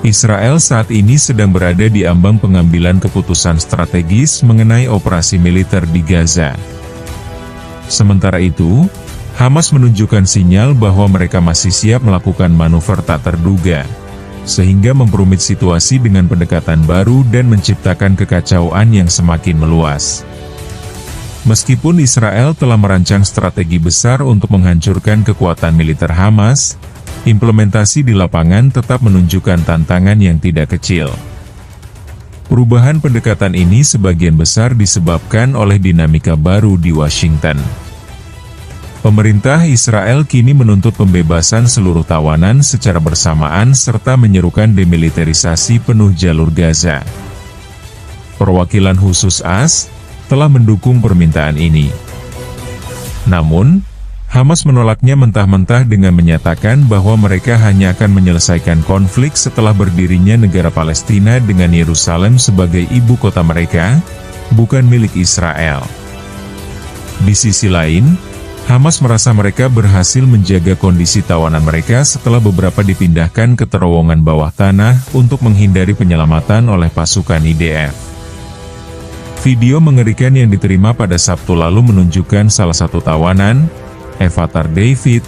Israel saat ini sedang berada di ambang pengambilan keputusan strategis mengenai operasi militer di Gaza. Sementara itu, Hamas menunjukkan sinyal bahwa mereka masih siap melakukan manuver tak terduga, sehingga memperumit situasi dengan pendekatan baru dan menciptakan kekacauan yang semakin meluas. Meskipun Israel telah merancang strategi besar untuk menghancurkan kekuatan militer Hamas, implementasi di lapangan tetap menunjukkan tantangan yang tidak kecil. Perubahan pendekatan ini sebagian besar disebabkan oleh dinamika baru di Washington. Pemerintah Israel kini menuntut pembebasan seluruh tawanan secara bersamaan serta menyerukan demilitarisasi penuh jalur Gaza. Perwakilan khusus AS telah mendukung permintaan ini. Namun, Hamas menolaknya mentah-mentah dengan menyatakan bahwa mereka hanya akan menyelesaikan konflik setelah berdirinya negara Palestina dengan Yerusalem sebagai ibu kota mereka, bukan milik Israel. Di sisi lain, Hamas merasa mereka berhasil menjaga kondisi tawanan mereka setelah beberapa dipindahkan ke terowongan bawah tanah untuk menghindari penyelamatan oleh pasukan IDF. Video mengerikan yang diterima pada Sabtu lalu menunjukkan salah satu tawanan, Evatar David,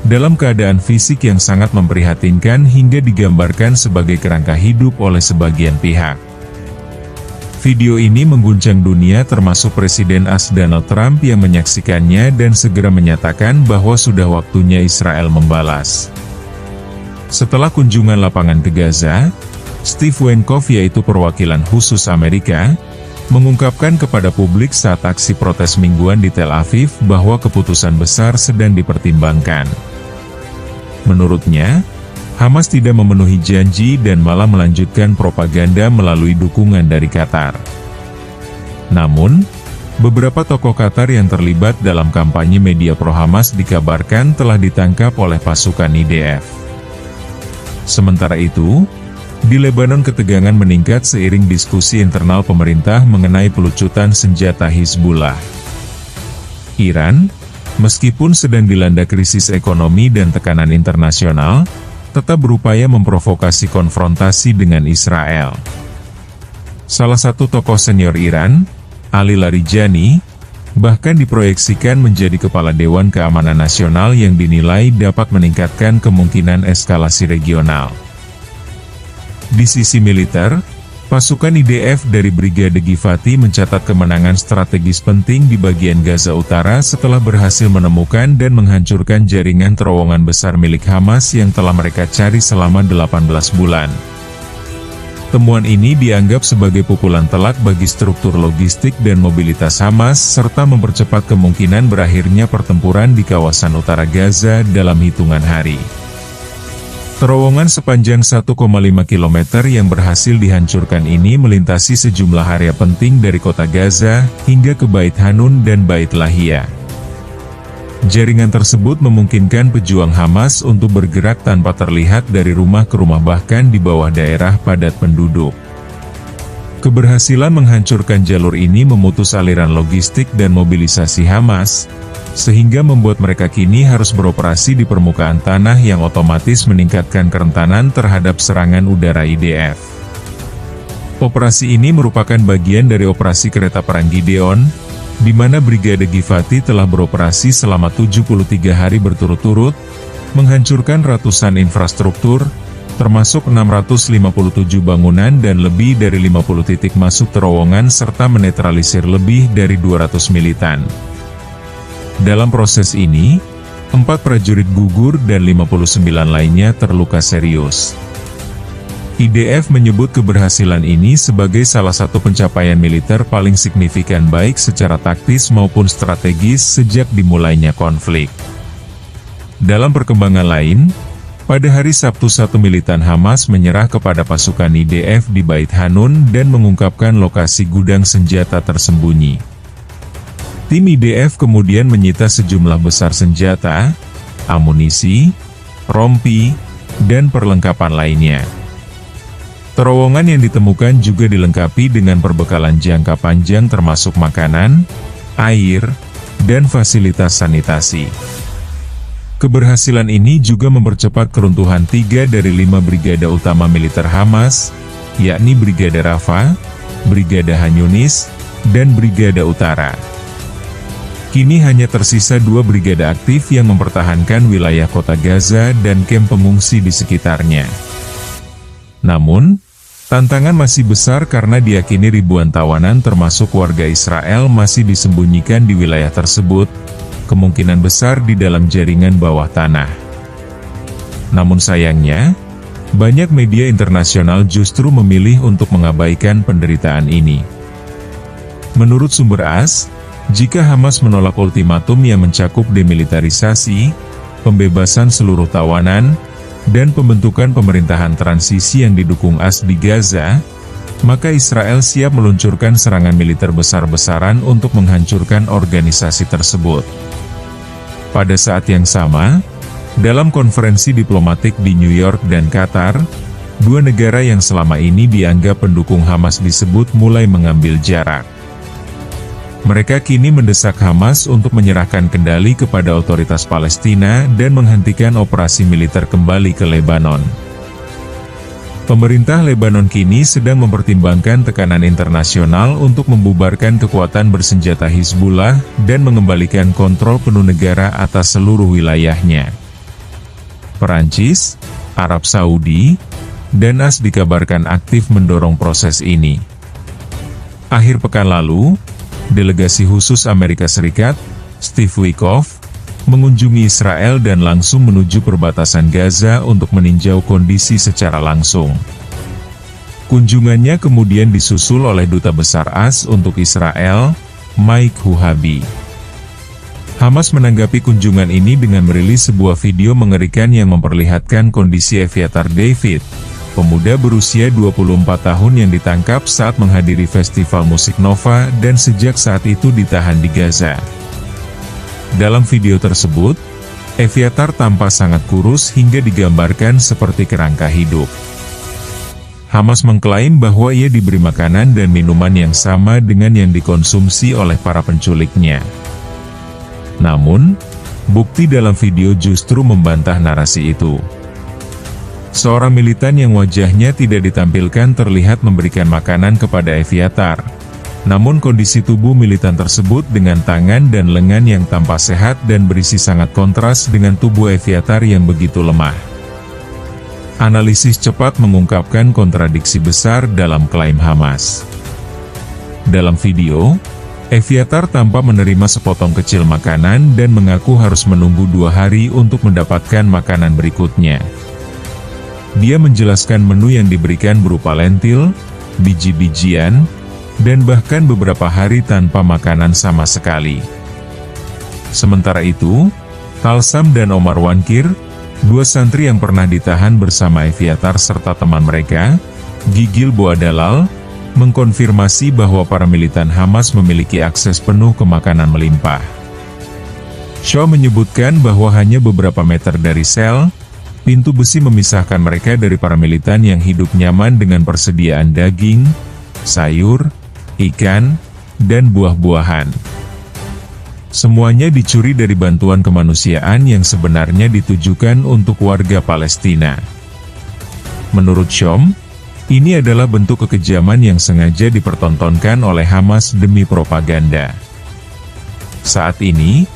dalam keadaan fisik yang sangat memprihatinkan hingga digambarkan sebagai kerangka hidup oleh sebagian pihak. Video ini mengguncang dunia termasuk Presiden AS Donald Trump yang menyaksikannya dan segera menyatakan bahwa sudah waktunya Israel membalas. Setelah kunjungan lapangan ke Gaza, Steve Wynkoff yaitu perwakilan khusus Amerika, mengungkapkan kepada publik saat aksi protes mingguan di Tel Aviv bahwa keputusan besar sedang dipertimbangkan. Menurutnya, Hamas tidak memenuhi janji dan malah melanjutkan propaganda melalui dukungan dari Qatar. Namun, beberapa tokoh Qatar yang terlibat dalam kampanye media pro-Hamas dikabarkan telah ditangkap oleh pasukan IDF. Sementara itu, di Lebanon ketegangan meningkat seiring diskusi internal pemerintah mengenai pelucutan senjata Hizbullah. Iran, meskipun sedang dilanda krisis ekonomi dan tekanan internasional, tetap berupaya memprovokasi konfrontasi dengan Israel. Salah satu tokoh senior Iran, Ali Larijani, bahkan diproyeksikan menjadi Kepala Dewan Keamanan Nasional yang dinilai dapat meningkatkan kemungkinan eskalasi regional. Di sisi militer, pasukan IDF dari Brigade Givati mencatat kemenangan strategis penting di bagian Gaza Utara setelah berhasil menemukan dan menghancurkan jaringan terowongan besar milik Hamas yang telah mereka cari selama 18 bulan. Temuan ini dianggap sebagai pukulan telak bagi struktur logistik dan mobilitas Hamas serta mempercepat kemungkinan berakhirnya pertempuran di kawasan utara Gaza dalam hitungan hari. Terowongan sepanjang 1,5 km yang berhasil dihancurkan ini melintasi sejumlah area penting dari kota Gaza, hingga ke Bait Hanun dan Bait Lahia. Jaringan tersebut memungkinkan pejuang Hamas untuk bergerak tanpa terlihat dari rumah ke rumah bahkan di bawah daerah padat penduduk. Keberhasilan menghancurkan jalur ini memutus aliran logistik dan mobilisasi Hamas, sehingga membuat mereka kini harus beroperasi di permukaan tanah yang otomatis meningkatkan kerentanan terhadap serangan udara IDF. Operasi ini merupakan bagian dari operasi kereta perang Gideon, di mana Brigade Givati telah beroperasi selama 73 hari berturut-turut, menghancurkan ratusan infrastruktur, termasuk 657 bangunan dan lebih dari 50 titik masuk terowongan serta menetralisir lebih dari 200 militan. Dalam proses ini, 4 prajurit gugur dan 59 lainnya terluka serius. IDF menyebut keberhasilan ini sebagai salah satu pencapaian militer paling signifikan baik secara taktis maupun strategis sejak dimulainya konflik. Dalam perkembangan lain, pada hari Sabtu satu militan Hamas menyerah kepada pasukan IDF di Bait Hanun dan mengungkapkan lokasi gudang senjata tersembunyi. Tim IDF kemudian menyita sejumlah besar senjata, amunisi, rompi, dan perlengkapan lainnya. Terowongan yang ditemukan juga dilengkapi dengan perbekalan jangka panjang termasuk makanan, air, dan fasilitas sanitasi. Keberhasilan ini juga mempercepat keruntuhan 3 dari 5 brigade utama militer Hamas, yakni Brigade Rafah, Brigade Han Yunis, dan Brigade Utara. Kini hanya tersisa 2 brigade aktif yang mempertahankan wilayah kota Gaza dan kamp pengungsi di sekitarnya. Namun, tantangan masih besar karena diyakini ribuan tawanan termasuk warga Israel masih disembunyikan di wilayah tersebut, kemungkinan besar di dalam jaringan bawah tanah. Namun sayangnya, banyak media internasional justru memilih untuk mengabaikan penderitaan ini. Menurut sumber AS, jika Hamas menolak ultimatum yang mencakup demilitarisasi, pembebasan seluruh tawanan, dan pembentukan pemerintahan transisi yang didukung AS di Gaza, maka Israel siap meluncurkan serangan militer besar-besaran untuk menghancurkan organisasi tersebut. Pada saat yang sama, dalam konferensi diplomatik di New York dan Qatar, 2 negara yang selama ini dianggap pendukung Hamas disebut mulai mengambil jarak. Mereka kini mendesak Hamas untuk menyerahkan kendali kepada otoritas Palestina dan menghentikan operasi militer kembali ke Lebanon. Pemerintah Lebanon kini sedang mempertimbangkan tekanan internasional untuk membubarkan kekuatan bersenjata Hizbullah dan mengembalikan kontrol penuh negara atas seluruh wilayahnya. Perancis, Arab Saudi, dan AS dikabarkan aktif mendorong proses ini. Akhir pekan lalu, delegasi khusus Amerika Serikat, Steve Witkoff, mengunjungi Israel dan langsung menuju perbatasan Gaza untuk meninjau kondisi secara langsung. Kunjungannya kemudian disusul oleh Duta Besar AS untuk Israel, Mike Huhabi. Hamas menanggapi kunjungan ini dengan merilis sebuah video mengerikan yang memperlihatkan kondisi Eviatar David, pemuda berusia 24 tahun yang ditangkap saat menghadiri festival musik Nova dan sejak saat itu ditahan di Gaza. Dalam video tersebut, Eviatar tampak sangat kurus hingga digambarkan seperti kerangka hidup. Hamas mengklaim bahwa ia diberi makanan dan minuman yang sama dengan yang dikonsumsi oleh para penculiknya. Namun, bukti dalam video justru membantah narasi itu. Seorang militan yang wajahnya tidak ditampilkan terlihat memberikan makanan kepada Eviatar. Namun kondisi tubuh militan tersebut dengan tangan dan lengan yang tampak sehat dan berisi sangat kontras dengan tubuh Eviatar yang begitu lemah. Analisis cepat mengungkapkan kontradiksi besar dalam klaim Hamas. Dalam video, Eviatar tampak menerima sepotong kecil makanan dan mengaku harus menunggu 2 hari untuk mendapatkan makanan berikutnya. Dia menjelaskan menu yang diberikan berupa lentil, biji-bijian, dan bahkan beberapa hari tanpa makanan sama sekali. Sementara itu, Talsam dan Omar Wankir, 2 santri yang pernah ditahan bersama Eviatar serta teman mereka, Gigil Boadalal, mengkonfirmasi bahwa para militan Hamas memiliki akses penuh ke makanan melimpah. Shaw menyebutkan bahwa hanya beberapa meter dari sel, pintu besi memisahkan mereka dari para militan yang hidup nyaman dengan persediaan daging, sayur, ikan, dan buah-buahan. Semuanya dicuri dari bantuan kemanusiaan yang sebenarnya ditujukan untuk warga Palestina. Menurut Shom, ini adalah bentuk kekejaman yang sengaja dipertontonkan oleh Hamas demi propaganda. Saat ini,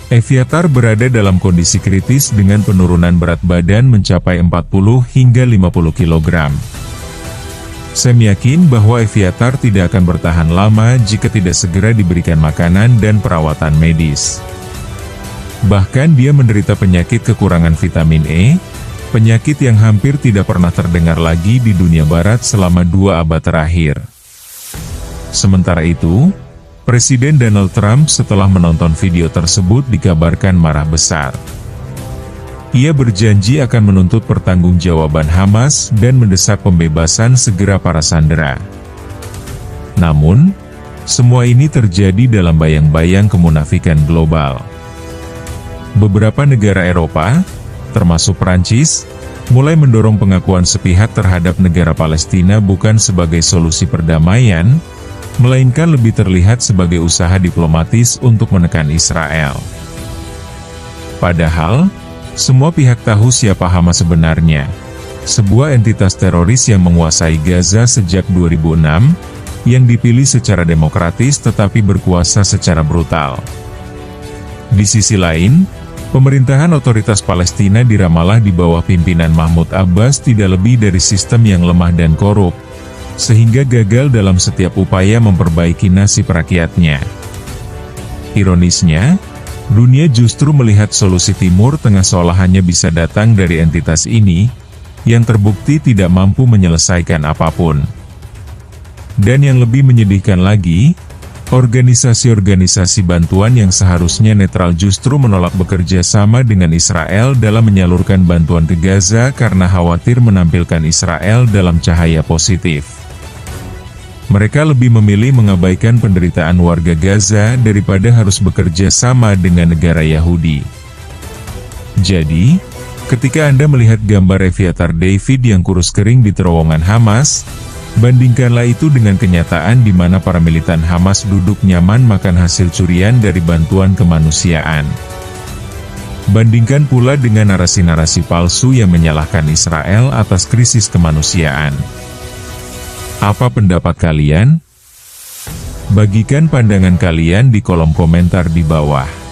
Eviatar berada dalam kondisi kritis dengan penurunan berat badan mencapai 40 hingga 50 kg. Sam yakin bahwa Eviatar tidak akan bertahan lama jika tidak segera diberikan makanan dan perawatan medis. Bahkan dia menderita penyakit kekurangan vitamin E, penyakit yang hampir tidak pernah terdengar lagi di dunia barat selama 2 abad terakhir. Sementara itu, Presiden Donald Trump setelah menonton video tersebut dikabarkan marah besar. Ia berjanji akan menuntut pertanggungjawaban Hamas dan mendesak pembebasan segera para sandera. Namun, semua ini terjadi dalam bayang-bayang kemunafikan global. Beberapa negara Eropa, termasuk Prancis, mulai mendorong pengakuan sepihak terhadap negara Palestina bukan sebagai solusi perdamaian, melainkan lebih terlihat sebagai usaha diplomatis untuk menekan Israel. Padahal, Semua pihak tahu siapa Hamas sebenarnya. Sebuah entitas teroris yang menguasai Gaza sejak 2006, yang dipilih secara demokratis tetapi berkuasa secara brutal. Di sisi lain, pemerintahan otoritas Palestina di Ramallah di bawah pimpinan Mahmud Abbas tidak lebih dari sistem yang lemah dan korup, sehingga gagal dalam setiap upaya memperbaiki nasib rakyatnya. Ironisnya, dunia justru melihat solusi Timur Tengah seolah hanya bisa datang dari entitas ini, yang terbukti tidak mampu menyelesaikan apapun. Dan yang lebih menyedihkan lagi, organisasi-organisasi bantuan yang seharusnya netral justru menolak bekerja sama dengan Israel dalam menyalurkan bantuan ke Gaza karena khawatir menampilkan Israel dalam cahaya positif. Mereka lebih memilih mengabaikan penderitaan warga Gaza daripada harus bekerja sama dengan negara Yahudi. Jadi, ketika Anda melihat gambar Evyatar David yang kurus kering di terowongan Hamas, bandingkanlah itu dengan kenyataan di mana para militan Hamas duduk nyaman makan hasil curian dari bantuan kemanusiaan. Bandingkan pula dengan narasi-narasi palsu yang menyalahkan Israel atas krisis kemanusiaan. Apa pendapat kalian? Bagikan pandangan kalian di kolom komentar di bawah.